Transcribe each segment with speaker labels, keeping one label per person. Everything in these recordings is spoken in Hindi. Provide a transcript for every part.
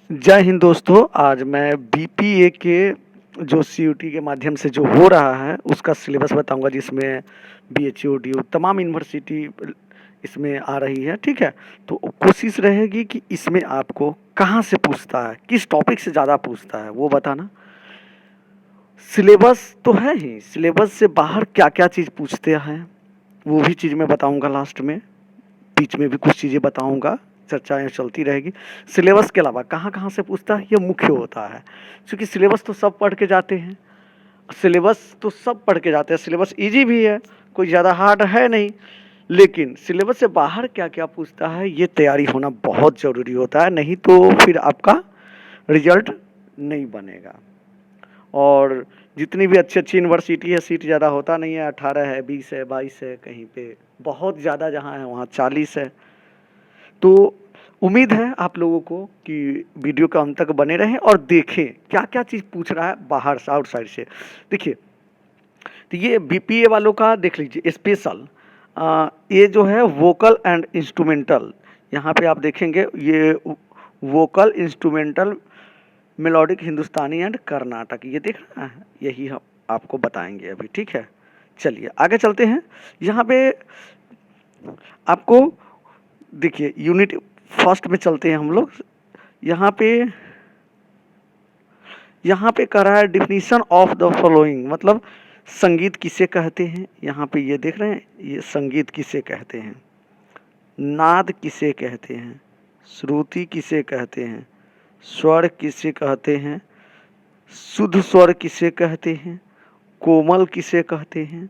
Speaker 1: जय हिंद दोस्तों। आज मैं बीपीए के जो सीयूटी के माध्यम से जो हो रहा है उसका सिलेबस बताऊंगा, जिसमें बीएचयू डीयू तमाम यूनिवर्सिटी इसमें आ रही है। ठीक है, तो कोशिश रहेगी कि इसमें आपको कहाँ से पूछता है, किस टॉपिक से ज़्यादा पूछता है वो बताना। सिलेबस तो है ही, सिलेबस से बाहर क्या क्या चीज़ पूछते हैं वो भी चीज़ मैं बताऊंगा लास्ट में। बीच में भी कुछ चीज़ें बताऊंगा, चर्चाएं चलती रहेगी। सिलेबस के अलावा कहाँ कहाँ से पूछता है ये मुख्य होता है, क्योंकि सिलेबस तो सब पढ़ के जाते हैं। सिलेबस तो सब पढ़ के जाते हैं, सिलेबस इजी भी है, कोई ज़्यादा हार्ड है नहीं। लेकिन सिलेबस से बाहर क्या क्या पूछता है ये तैयारी होना बहुत ज़रूरी होता है, नहीं तो फिर आपका रिजल्ट नहीं बनेगा। और जितनी भी अच्छी अच्छी यूनिवर्सिटी है, सीट ज़्यादा होता नहीं है, 18 है, 20 है, 22 है, कहीं पे बहुत ज़्यादा जहाँ है वहाँ 40 है। तो उम्मीद है आप लोगों को कि वीडियो के अंत तक बने रहें और देखें क्या क्या चीज़ पूछ रहा है बाहर से, आउटसाइड से। देखिए, तो ये बीपीए वालों का देख लीजिए स्पेशल, ये जो है वोकल एंड इंस्ट्रूमेंटल, यहाँ पे आप देखेंगे ये vocal instrumental melodic Hindustani and Karnataka, ये देख रहा है, यही हम आपको बताएंगे अभी। ठीक है, चलिए आगे चलते हैं। यहाँ पे आपको देखिए यूनिट फर्स्ट में चलते हैं हम लोग। यहाँ पे यहाँ पे कह रहा है डिफिनीशन ऑफ द फॉलोइंग, मतलब संगीत किसे कहते हैं। यहाँ पे ये देख रहे हैं, ये संगीत किसे कहते हैं, नाद किसे कहते हैं, श्रुति किसे कहते हैं, स्वर किसे कहते हैं, शुद्ध स्वर किसे कहते हैं, कोमल किसे कहते हैं,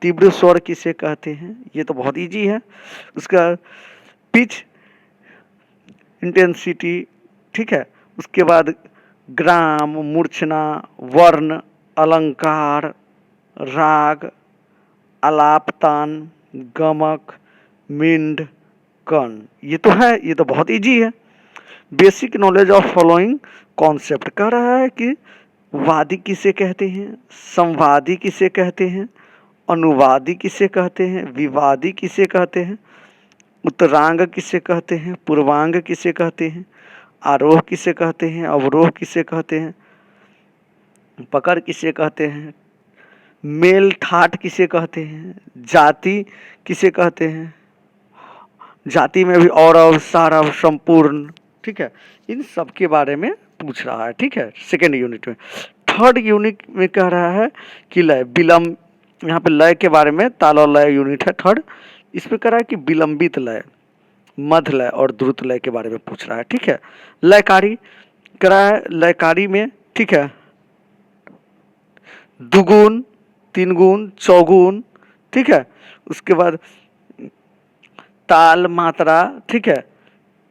Speaker 1: तीव्र स्वर किसे कहते हैं। ये तो बहुत इजी है। उसका पिच, इंटेंसिटी, ठीक है। उसके बाद ग्राम, मूर्छना, वर्ण, अलंकार, राग, आलापतान, गमक, मिंड, कर्ण, ये तो है, ये तो बहुत इजी है। Basic knowledge of following concept कह रहा है कि वादी किसे कहते हैं, संवादी किसे कहते हैं, अनुवादी किसे कहते हैं, विवादी किसे कहते हैं, उत्तरांग किसे कहते हैं, पूर्वांग किसे कहते हैं, आरोह किसे कहते हैं, अवरोह किसे कहते हैं, पकड़ किसे कहते हैं, मेल ठाठ किसे कहते हैं, जाति किसे कहते हैं, जाति में भी औरव, सारव, संपूर्ण। ठीक है, इन सब के बारे में पूछ रहा है। ठीक है, सेकेंड यूनिट में। थर्ड यूनिट में कह रहा है कि लय विलंब, यहाँ पे लय के बारे में, ताल और लय यूनिट है थर्ड। इसमें कह रहा है कि विलंबित लय, मध्य लय और द्रुत लय के बारे में पूछ रहा है। ठीक है, लयकारी कह रहा है, लयकारी में, ठीक है, दुगुन, तीन गुण, चौगुन, ठीक है। उसके बाद ताल, मात्रा, ठीक है,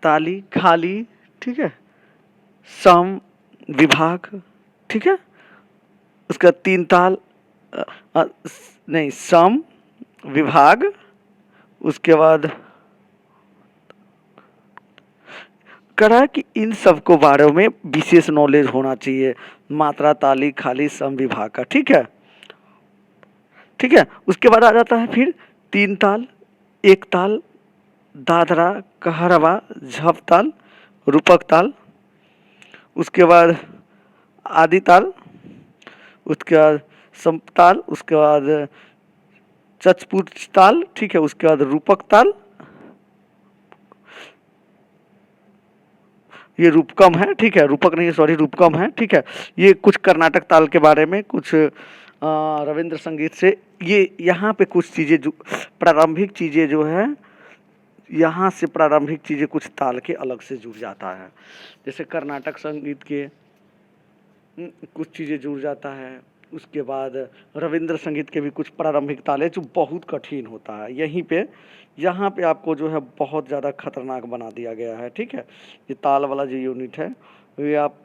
Speaker 1: ताली, खाली, ठीक है, सम, विभाग, ठीक है। उसका तीन ताल, नहीं, सम, विभाग। उसके बाद करा कि इन सब को बारे में विशेष नॉलेज होना चाहिए, मात्रा, ताली, खाली, सम, विभाग का। ठीक है, ठीक है। उसके बाद आ जाता है फिर तीन ताल, एक ताल, दादरा, कहरवा, झप ताल, रूपक ताल। उसके बाद आदि ताल, उसके बाद समताल, उसके बाद चचपुट ताल, ठीक है। उसके बाद रूपक ताल, ये रूपकम है, ठीक है, रूपक नहीं, सॉरी, रूपकम है। ठीक है, ये कुछ कर्नाटक ताल के बारे में, कुछ रविंद्र संगीत से, ये यहाँ पे कुछ चीज़ें जो प्रारंभिक चीज़ें जो है, यहाँ से प्रारंभिक चीज़ें कुछ ताल के अलग से जुड़ जाता है। जैसे कर्नाटक संगीत के कुछ चीज़ें जुड़ जाता है। उसके बाद रविंद्र संगीत के भी कुछ प्रारंभिक ताल है जो बहुत कठिन होता है। यहीं पे, यहाँ पे आपको जो है बहुत ज़्यादा खतरनाक बना दिया गया है। ठीक है, ये ताल वाला जो यूनिट है, ये आप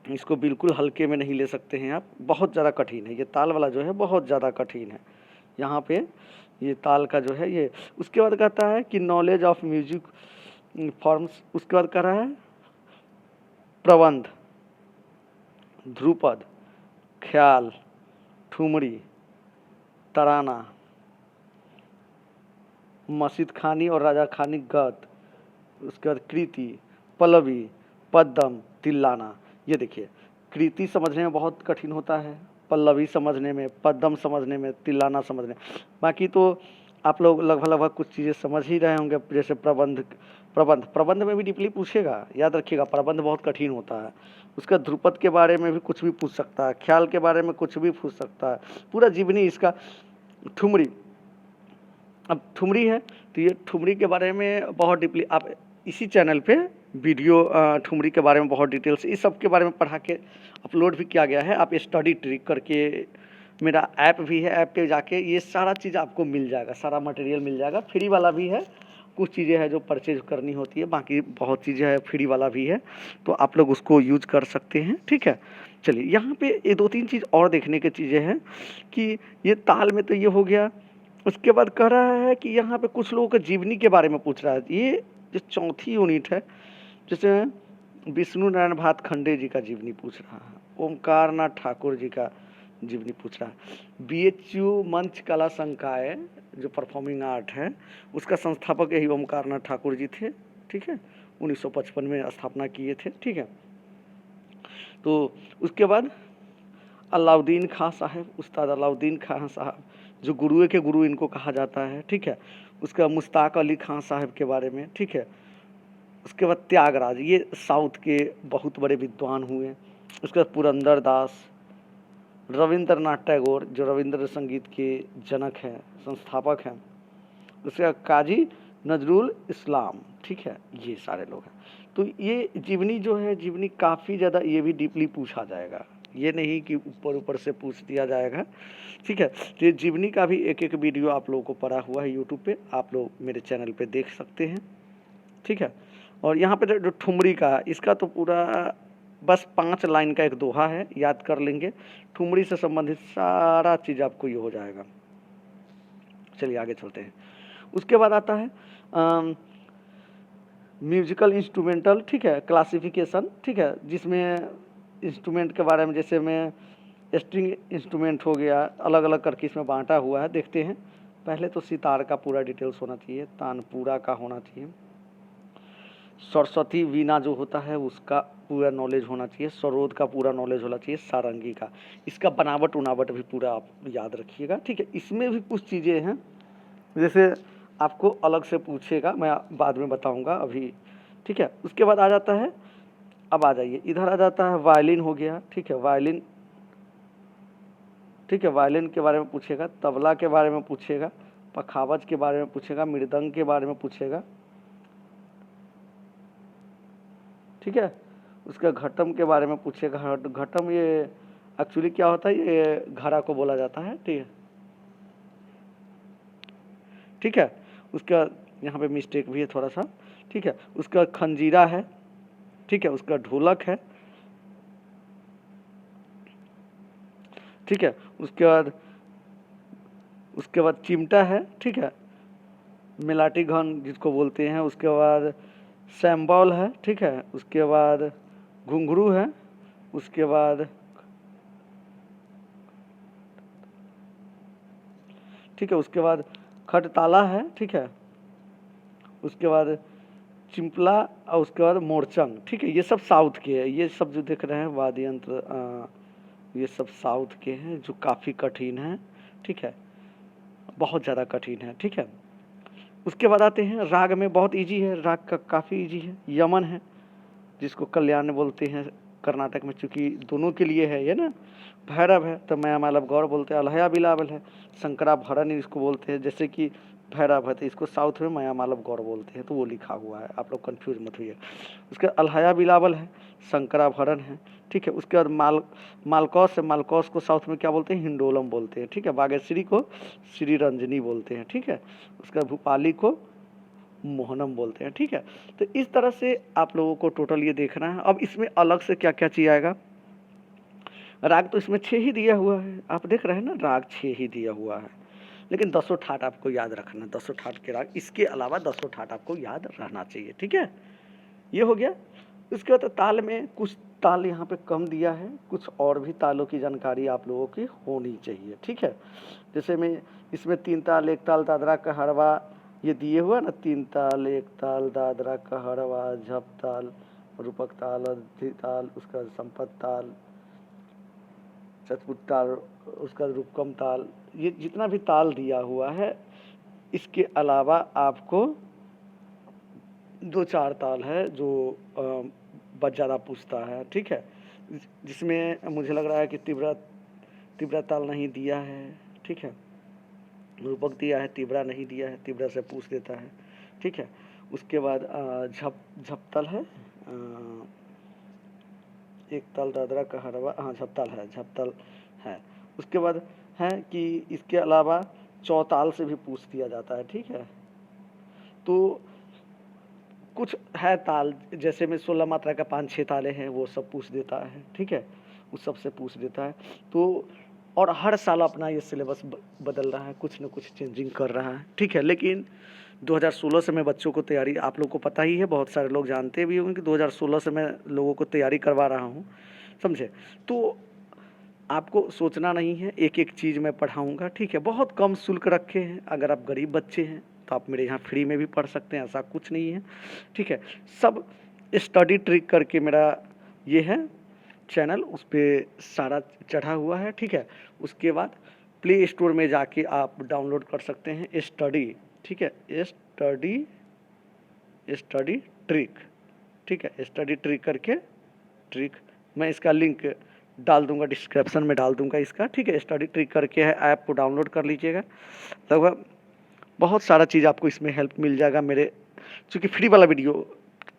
Speaker 1: इसको बिल्कुल हल्के में नहीं ले सकते हैं आप, बहुत ज़्यादा कठिन है। ये ताल वाला जो है बहुत ज़्यादा कठिन है। यहाँ पे ये ताल का जो है ये। उसके बाद कहता है कि नॉलेज ऑफ म्यूजिक फॉर्म्स। उसके बाद कह रहा है प्रबंध, ध्रुपद, ख्याल, ठुमरी, तराना, मस्जिद खानी और राजा खानी गत। उसके बाद कृति, पल्लवी, पद्दम, तिल्लाना। ये देखिए, कृति समझने में बहुत कठिन होता है, पल्लवी समझने में, पद्दम समझने में, तिल्लाना समझने में। बाकी तो आप लोग लगभग लगभग कुछ चीज़ें समझ ही रहे होंगे, जैसे प्रबंध प्रबंध प्रबंध में भी डीपली पूछेगा, याद रखिएगा प्रबंध बहुत कठिन होता है। उसका ध्रुपद के बारे में भी कुछ भी पूछ सकता है, ख्याल के बारे में कुछ भी पूछ सकता है, पूरा जीवनी इसका। ठुमरी, अब ठुमरी है तो ये ठुमरी के बारे में बहुत डीपली आप इसी चैनल पे वीडियो ठुमरी के बारे में बहुत डिटेल से इस सब के बारे में पढ़ा के अपलोड भी किया गया है। आप स्टडी ट्रिक करके, मेरा ऐप भी है, ऐप पे जाके ये सारा चीज़ आपको मिल जाएगा, सारा मटेरियल मिल जाएगा। फ्री वाला भी है, कुछ चीज़ें हैं जो परचेज करनी होती है, बाकी बहुत चीज़ें हैं फ्री वाला भी है, तो आप लोग उसको यूज कर सकते हैं। ठीक है, चलिए यहाँ पे ये 2-3 चीज़ और देखने की चीज़ें हैं कि ये ताल में तो ये हो गया। उसके बाद कह रहा है कि यहाँ पे कुछ लोगों के जीवनी के बारे में पूछ रहा है। ये जो चौथी यूनिट है, जैसे विष्णु नारायण भातखंडे जी का जीवनी पूछ रहा है, ओमकार नाथ ठाकुर जी का जीवनी पूछ रहा है। BHU मंच कला संकाय जो परफॉर्मिंग आर्ट है, उसका संस्थापक यही ओमकार नाथ ठाकुर जी थे। ठीक है, 1955 में स्थापना किए थे। ठीक है, तो उसके बाद अलाउद्दीन खां साहब, उस्ताद अलाउद्दीन खां साहब जो गुरुए के गुरु इनको कहा जाता है। ठीक है, उसका मुश्ताक अली खां साहब के बारे में। ठीक है, उसके बाद त्यागराज, ये साउथ के बहुत बड़े विद्वान हुए। उसके बाद पुरंदर दास, रविंद्रनाथ टैगोर जो रविंद्र संगीत के जनक हैं, संस्थापक हैं। उसके बाद काजी नजरुल इस्लाम। ठीक है, ये सारे लोग हैं। तो ये जीवनी जो है, जीवनी काफ़ी ज़्यादा, ये भी डीपली पूछा जाएगा, ये नहीं कि ऊपर ऊपर से पूछ दिया जाएगा। ठीक है, तो ये जीवनी का भी एक एक वीडियो आप लोगों को पड़ा हुआ है यूट्यूब पे, आप लोग मेरे चैनल पे देख सकते हैं। ठीक है, और यहाँ पे जो ठुमरी का, इसका तो पूरा बस 5 लाइन का एक दोहा है, याद कर लेंगे, ठुमरी से संबंधित सारा चीज़ आपको ये हो जाएगा। चलिए आगे चलते हैं। उसके बाद आता है म्यूजिकल इंस्ट्रूमेंटल। ठीक है, क्लासिफिकेशन। ठीक है, जिसमें इंस्ट्रूमेंट के बारे में, जैसे में स्ट्रिंग इंस्ट्रूमेंट हो गया, अलग अलग करके इसमें बांटा हुआ है। देखते हैं, पहले तो सितार का पूरा डिटेल्स होना चाहिए, तानपुरा का होना चाहिए, सरस्वती वीणा जो होता है उसका पूरा नॉलेज होना चाहिए, सरोद का पूरा नॉलेज होना चाहिए, सारंगी का, इसका बनावट उनावट भी पूरा आप याद रखिएगा। ठीक है, इसमें भी कुछ चीज़ें हैं जैसे आपको अलग से पूछेगा, मैं बाद में बताऊंगा अभी। ठीक है, उसके बाद आ जाता है, अब आ जाइए इधर, आ जाता है वायलिन हो गया। ठीक है, वायलिन। ठीक है, वायलिन के बारे में पूछेगा, तबला के बारे में पूछेगा, पखावज के बारे में पूछेगा, मृदंग के बारे में पूछेगा। ठीक है, उसका घटम के बारे में पूछेगा। घटम ये एक्चुअली क्या होता है, ये घड़ा को बोला जाता है। ठीक है, ठीक है, उसका यहाँ पे मिस्टेक भी है थोड़ा सा। ठीक है, उसका खंजीरा है। ठीक है, उसका ढोलक है। ठीक है, उसके बाद चिमटा है। ठीक है, मिलाटी घन जिसको बोलते हैं। उसके बाद सैम्बल है। ठीक है, उसके बाद घुंघरू है। उसके बाद ठीक है, उसके बाद खटताला है। ठीक है, उसके बाद चिंपला, और उसके बाद मोरचंग। ठीक है, ये सब साउथ के हैं, ये सब जो देख रहे हैं वाद्य यंत्र, ये सब साउथ के हैं जो काफ़ी कठिन हैं। ठीक है, बहुत ज़्यादा कठिन है। ठीक है, उसके बाद आते हैं राग में, बहुत इजी है राग का, काफ़ी इजी है। यमन है जिसको कल्याण बोलते हैं कर्नाटक में, चूँकि दोनों के लिए है ये ना। भैरव है तो मायामालव गौर बोलते हैं। अलहया बिलावल है, शंकराभरण इसको बोलते हैं, जैसे कि भैरव है तो इसको साउथ में मायामालव गौर बोलते हैं, तो वो लिखा हुआ है, आप लोग कंफ्यूज मत होइए। उसके अलहया बिलावल है, शंकराभरण है। ठीक है, उसके बाद मालकौस है, मालकौस को साउथ में क्या बोलते हैं, हिंडोलम बोलते हैं। ठीक है, बागेश्वरी को श्री रंजनी बोलते हैं। ठीक है, उसके बाद भूपाली को मोहनम बोलते हैं। ठीक है, तो इस तरह से आप लोगों को टोटल ये देखना है। अब इसमें अलग से क्या क्या चीज़ आएगा, राग तो इसमें 6 ही दिया हुआ है, आप देख रहे हैं ना, राग 6 ही दिया हुआ है, लेकिन 10 ठाट आपको याद रखना, 10 ठाट के राग, इसके अलावा 10 ठाट आपको याद रहना चाहिए। ठीक है, ये हो गया। उसके बाद ताल में कुछ ताल यहाँ पे कम दिया है, कुछ और भी तालों की जानकारी आप लोगों की होनी चाहिए। ठीक है, जैसे मैं इसमें 3 ताल, 1 ताल, दादरा का हरवा, ये दिए हुआ ना, 3 ताल, 1 ताल, दादरा का हरवा, झप ताल, रूपक ताल, अवधि ताल, उसका संपत ताल, चतुर्थ ताल, उसका रूपकम ताल, ये जितना भी ताल दिया हुआ है, इसके अलावा आपको 2-4 ताल है जो बहुत ज़्यादा पूछता है, ठीक है। जिसमें मुझे लग रहा है कि तीव्रा ताल नहीं दिया है, ठीक है। रूपक दिया है, तीव्रा नहीं दिया है, तीव्रा से पूछ देता है, ठीक है। उसके बाद झपताल है, एक ताल दादरा का हरवा, हाँ झपताल है। उसके बाद है कि इसके अलावा चौताल से भी पूछ दिया जाता है, ठीक है। तो कुछ है ताल, जैसे में 16 मात्रा का 5-6 ताले हैं, वो सब पूछ देता है, ठीक है। उस सब से पूछ देता है। तो और हर साल अपना ये सिलेबस बदल रहा है, कुछ न कुछ चेंजिंग कर रहा है, ठीक है। लेकिन 2016 से मैं बच्चों को तैयारी, आप लोगों को पता ही है, बहुत सारे लोग जानते भी होंगे कि 2016 से मैं लोगों को तैयारी करवा रहा हूँ, समझे। तो आपको सोचना नहीं है, एक एक चीज़ मैं पढ़ाऊँगा, ठीक है। बहुत कम शुल्क रखे हैं, अगर आप गरीब बच्चे हैं तो आप मेरे यहाँ फ्री में भी पढ़ सकते हैं, ऐसा कुछ नहीं है, ठीक है। सब स्टडी ट्रिक करके मेरा ये है चैनल, उस पर सारा चढ़ा हुआ है, ठीक है। उसके बाद प्ले स्टोर में जाके आप डाउनलोड कर सकते हैं स्टडी, ठीक है, स्टडी ट्रिक, ठीक है, स्टडी ट्रिक करके ट्रिक, मैं इसका लिंक डाल दूंगा, डिस्क्रिप्शन में डाल दूंगा इसका, ठीक है। स्टडी ट्रिक करके है, ऐप को डाउनलोड कर लीजिएगा, लगभग बहुत सारा चीज़ आपको इसमें हेल्प मिल जाएगा। मेरे चूँकि फ्री वाला वीडियो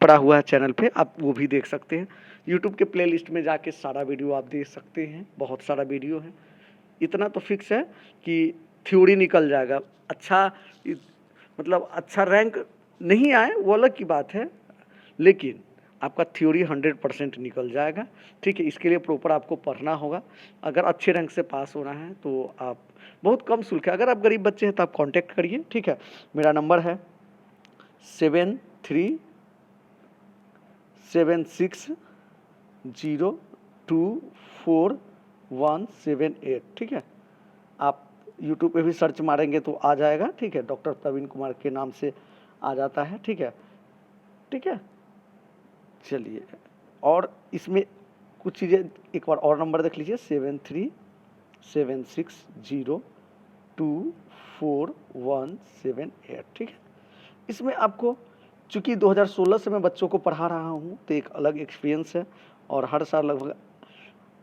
Speaker 1: पड़ा हुआ है चैनल पे, आप वो भी देख सकते हैं। यूट्यूब के प्लेलिस्ट में जाके सारा वीडियो आप देख सकते हैं, बहुत सारा वीडियो है। इतना तो फिक्स है कि थ्योरी निकल जाएगा, अच्छा मतलब अच्छा रैंक नहीं आए वो अलग की बात है, लेकिन आपका थ्योरी 100% निकल जाएगा, ठीक है। इसके लिए प्रॉपर आपको पढ़ना होगा। अगर अच्छे रैंक से पास होना है तो आप बहुत कम शुल्क है, अगर आप गरीब बच्चे हैं तो आप कांटेक्ट करिए, ठीक है। मेरा नंबर है 7376024178, ठीक है। आप यूट्यूब पे भी सर्च मारेंगे तो आ जाएगा, ठीक है। डॉक्टर प्रवीण कुमार के नाम से आ जाता है, ठीक है, ठीक है। चलिए, और इसमें कुछ चीज़ें, एक बार और नंबर देख लीजिए, 7376024178, ठीक है। इसमें आपको, चूँकि 2016 से मैं बच्चों को पढ़ा रहा हूँ तो एक अलग एक्सपीरियंस है, और हर साल लगभग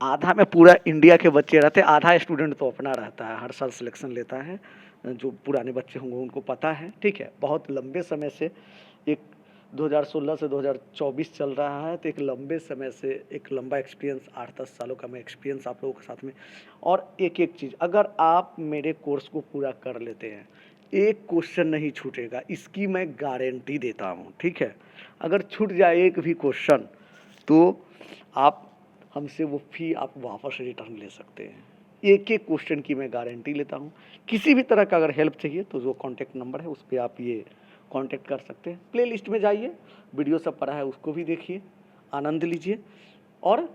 Speaker 1: आधा में पूरा इंडिया के बच्चे रहते हैं, आधा स्टूडेंट तो अपना रहता है, हर साल सिलेक्शन लेता है। जो पुराने बच्चे होंगे उनको पता है, ठीक है। बहुत लंबे समय से, एक 2016 से 2024 चल रहा है, तो एक लंबे समय से एक लंबा एक्सपीरियंस, 8-10 सालों का मैं एक्सपीरियंस आप लोगों के साथ में। और एक एक चीज़, अगर आप मेरे कोर्स को पूरा कर लेते हैं, एक क्वेश्चन नहीं छूटेगा, इसकी मैं गारंटी देता हूँ, ठीक है। अगर छूट जाए एक भी क्वेश्चन तो आप हमसे वो फ़ी आप वापस रिटर्न ले सकते हैं। एक एक क्वेश्चन की मैं गारंटी लेता हूँ। किसी भी तरह का अगर हेल्प चाहिए तो जो कॉन्टैक्ट नंबर है उस पर आप ये कांटेक्ट कर सकते हैं। प्ले लिस्ट में जाइए, वीडियो सब पड़ा है उसको भी देखिए, आनंद लीजिए। और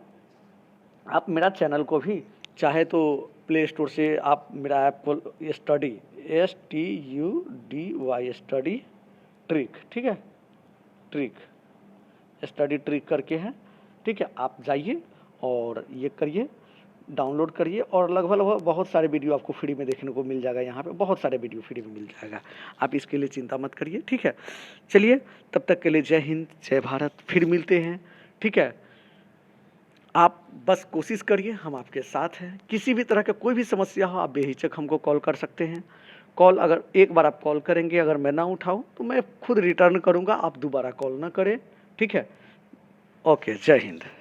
Speaker 1: आप मेरा चैनल को भी चाहे तो प्ले स्टोर से आप मेरा ऐप को स्टडी, STUDY स्टडी ट्रिक, ठीक है, ट्रिक, स्टडी ट्रिक करके है, ठीक है। आप जाइए और ये करिए, डाउनलोड करिए, और लगभग बहुत सारे वीडियो आपको फ्री में देखने को मिल जाएगा। यहाँ पे बहुत सारे वीडियो फ्री में मिल जाएगा, आप इसके लिए चिंता मत करिए, ठीक है। चलिए, तब तक के लिए जय हिंद, जय भारत, फिर मिलते हैं, ठीक है। आप बस कोशिश करिए, हम आपके साथ हैं। किसी भी तरह का कोई भी समस्या हो, आप बेहिचक हमको कॉल कर सकते हैं। कॉल अगर एक बार आप कॉल करेंगे, अगर मैं ना उठाऊँ तो मैं खुद रिटर्न करूँगा, आप दोबारा कॉल ना करें, ठीक है। ओके, जय हिंद।